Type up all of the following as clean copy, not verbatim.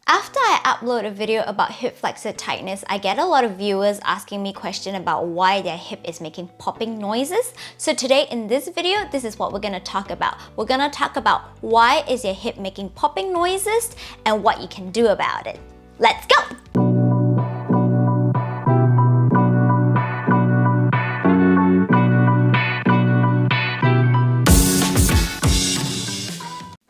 After I upload a video about hip flexor tightness, I get a lot of viewers asking me questions about why their hip is making popping noises. So today in this video, this is what we're going to talk about. We're going to talk about why is your hip making popping noises and what you can do about it. Let's go!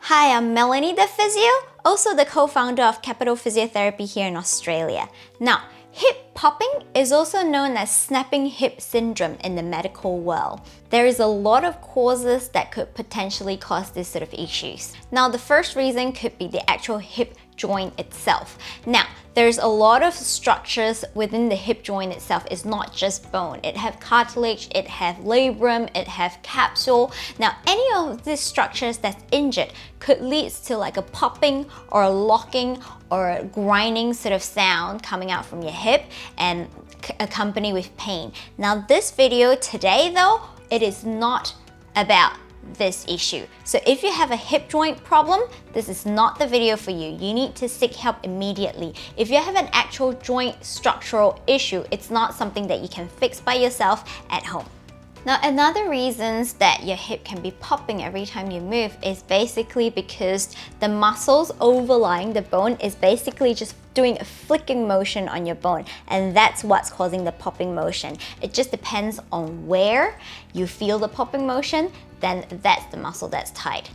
Hi, I'm Melanie the Physio, also the co-founder of Capital Physiotherapy here in Australia. Now, hip popping is also known as snapping hip syndrome in the medical world. There is a lot of causes that could potentially cause this sort of issues. Now, the first reason could be the actual hip joint itself. Now, there's a lot of structures within the hip joint itself. It's not just bone. It have cartilage, it have labrum, it have capsule. Now, any of these structures that's injured could lead to like a popping or a locking or a grinding sort of sound coming out from your hip and accompanied with pain. Now, this video today though, it is not about this issue. So if you have a hip joint problem, this is not the video for you. You need to seek help immediately. If you have an actual joint structural issue, it's not something that you can fix by yourself at home. Now, another reasons that your hip can be popping every time you move is basically because the muscles overlying the bone is basically just doing a flicking motion on your bone, and that's what's causing the popping motion. It just depends on where you feel the popping motion, then that's the muscle that's tight.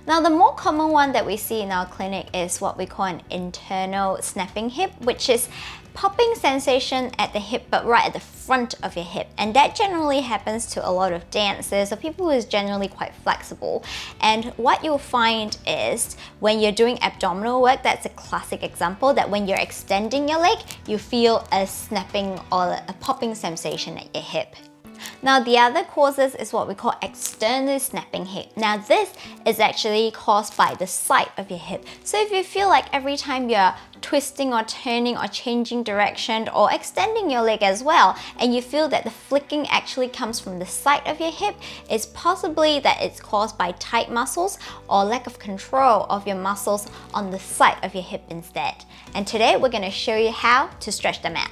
Now, the more common one that we see in our clinic is what we call an internal snapping hip, which is popping sensation at the hip, but right at the front of your hip. And that generally happens to a lot of dancers or people who is generally quite flexible. And what you'll find is when you're doing abdominal work, that's a classic example, that when you're extending your leg, you feel a snapping or a popping sensation at your hip. Now, the other causes is what we call external snapping hip. Now, this is actually caused by the side of your hip. So if you feel like every time you're twisting or turning or changing direction or extending your leg as well, and you feel that the flicking actually comes from the side of your hip, it's possibly that it's caused by tight muscles or lack of control of your muscles on the side of your hip instead. And today we're going to show you how to stretch them out.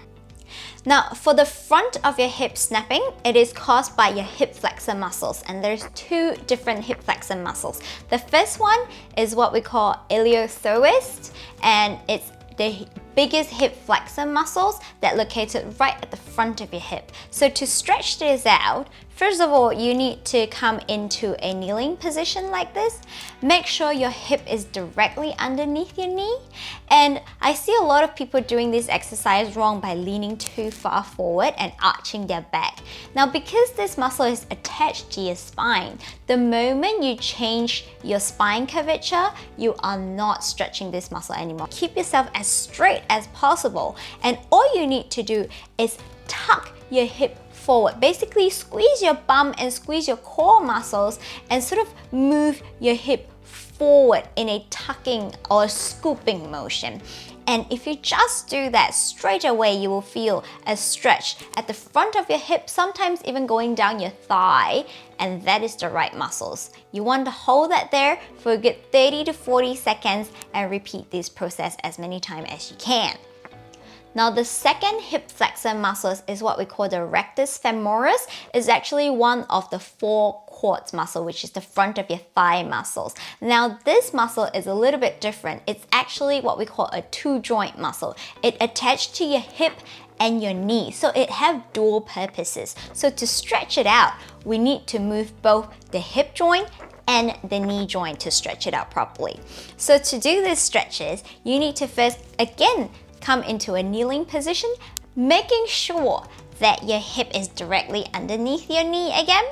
Now, for the front of your hip snapping, it is caused by your hip flexor muscles, and there's two different hip flexor muscles. The first one is what we call iliopsoas, and it's the biggest hip flexor muscles that located right at the front of your hip. So to stretch this out, first of all, you need to come into a kneeling position like this. Make sure your hip is directly underneath your knee. And I see a lot of people doing this exercise wrong by leaning too far forward and arching their back. Now, because this muscle is attached to your spine, the moment you change your spine curvature, you are not stretching this muscle anymore. Keep yourself as straight as possible. And all you need to do is tuck your hip forward. Basically, squeeze your bum and squeeze your core muscles and sort of move your hip forward in a tucking or scooping motion. And if you just do that straight away, you will feel a stretch at the front of your hip, sometimes even going down your thigh, and that is the right muscles. You want to hold that there for a good 30 to 40 seconds and repeat this process as many times as you can. Now, the second hip flexor muscles is what we call the rectus femoris. It's actually one of the four quads muscle, which is the front of your thigh muscles. Now, this muscle is a little bit different. It's actually what we call a two joint muscle. It attached to your hip and your knee, so it have dual purposes. So to stretch it out, we need to move both the hip joint and the knee joint to stretch it out properly. So to do these stretches, you need to first, again, come into a kneeling position, making sure that your hip is directly underneath your knee again.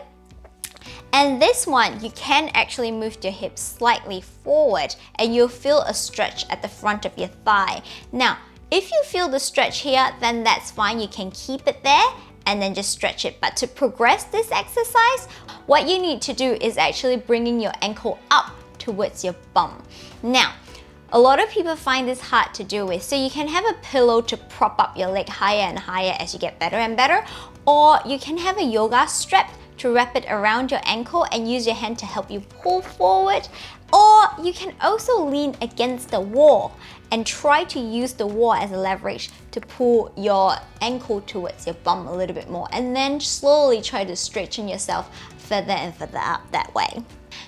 And this one, you can actually move your hip slightly forward and you'll feel a stretch at the front of your thigh. Now, if you feel the stretch here, then that's fine. You can keep it there and then just stretch it. But to progress this exercise, what you need to do is actually bringing your ankle up towards your bum. Now, a lot of people find this hard to do with, so you can have a pillow to prop up your leg higher and higher as you get better and better, or you can have a yoga strap to wrap it around your ankle and use your hand to help you pull forward, Or you can also lean against the wall and try to use the wall as a leverage to pull your ankle towards your bum a little bit more, and then slowly try to straighten yourself further and further up that way.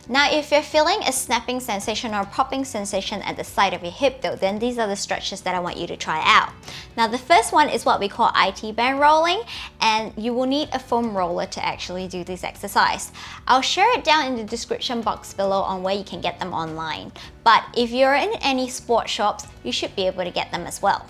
Now, if you're feeling a snapping sensation or popping sensation at the side of your hip though, then these are the stretches that I want you to try out. Now, the first one is what we call IT band rolling, and you will need a foam roller to actually do this exercise. I'll share it down in the description box below on where you can get them online. But if you're in any sport shops, you should be able to get them as well.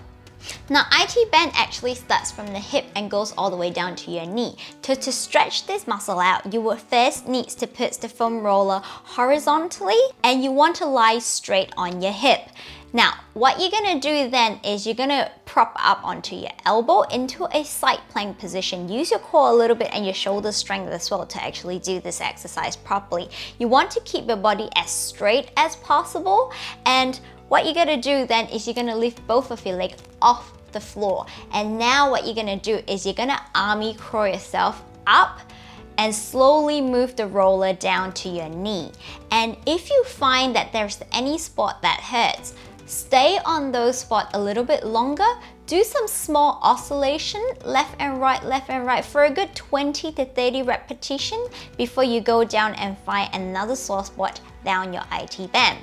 Now, IT band actually starts from the hip and goes all the way down to your knee. To stretch this muscle out, you will first need to put the foam roller horizontally, and you want to lie straight on your hip. Now, what you're gonna do then is you're gonna prop up onto your elbow into a side plank position. Use your core a little bit and your shoulder strength as well to actually do this exercise properly. You want to keep your body as straight as possible, and what you're gonna do then is you're gonna lift both of your legs off the floor. And now what you're gonna do is you're gonna army crawl yourself up and slowly move the roller down to your knee. And if you find that there's any spot that hurts, stay on those spots a little bit longer. Do some small oscillation, left and right for a good 20 to 30 repetitions before you go down and find another sore spot down your IT band.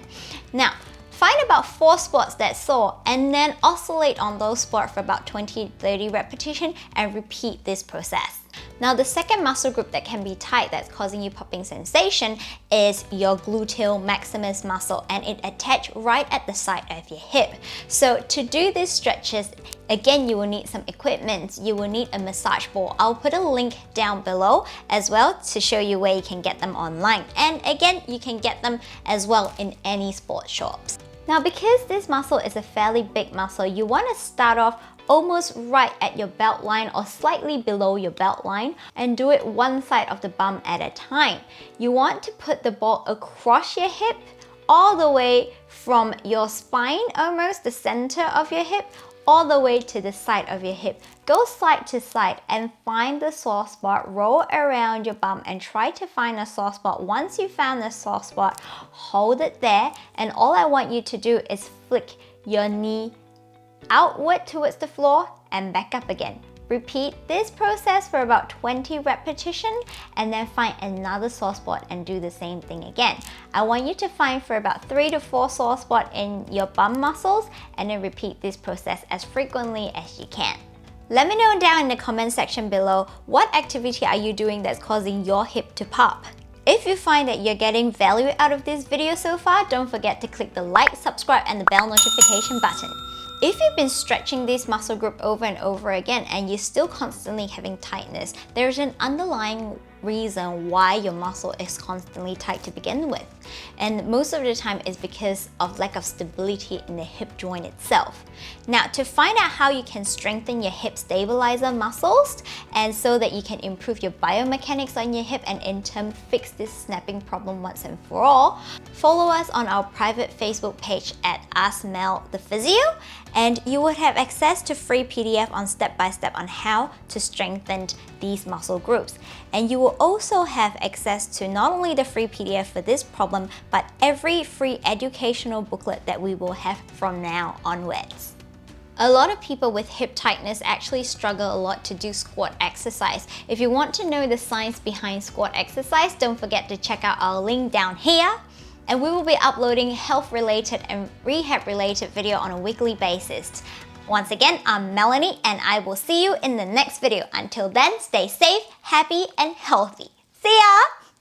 Now, find about 4 spots that's sore and then oscillate on those spots for about 20 to 30 repetitions and repeat this process. Now, the second muscle group that can be tight that's causing you popping sensation is your gluteal maximus muscle, and it attaches right at the side of your hip. So to do these stretches, again, you will need some equipment. You will need a massage ball. I'll put a link down below as well to show you where you can get them online. And again, you can get them as well in any sports shops. Now, because this muscle is a fairly big muscle, you want to start off almost right at your belt line or slightly below your belt line, and do it one side of the bum at a time. You want to put the ball across your hip, all the way from your spine, almost the center of your hip, all the way to the side of your hip. Go side to side and find the sore spot, roll around your bum and try to find a sore spot. Once you found the sore spot, hold it there, and all I want you to do is flick your knee outward towards the floor and back up again. Repeat this process for about 20 repetitions and then find another sore spot and do the same thing again. I want you to find for about 3 to 4 sore spots in your bum muscles and then repeat this process as frequently as you can. Let me know down in the comment section below, what activity are you doing that's causing your hip to pop? If you find that you're getting value out of this video so far, don't forget to click the like, subscribe and the bell notification button. If you've been stretching this muscle group over and over again and you're still constantly having tightness, there's an underlying reason why your muscle is constantly tight to begin with. And most of the time is because of lack of stability in the hip joint itself. Now, to find out how you can strengthen your hip stabilizer muscles and so that you can improve your biomechanics on your hip and in turn fix this snapping problem once and for all, follow us on our private Facebook page at Ask Mel the Physio, and you would have access to free PDF on step-by-step on how to strengthen these muscle groups. And you will also have access to not only the free PDF for this problem, but every free educational booklet that we will have from now onwards. A lot of people with hip tightness actually struggle a lot to do squat exercise. If you want to know the science behind squat exercise, don't forget to check out our link down here. And we will be uploading health-related and rehab-related video on a weekly basis. Once again, I'm Melanie and I will see you in the next video. Until then, stay safe, happy and healthy. See ya!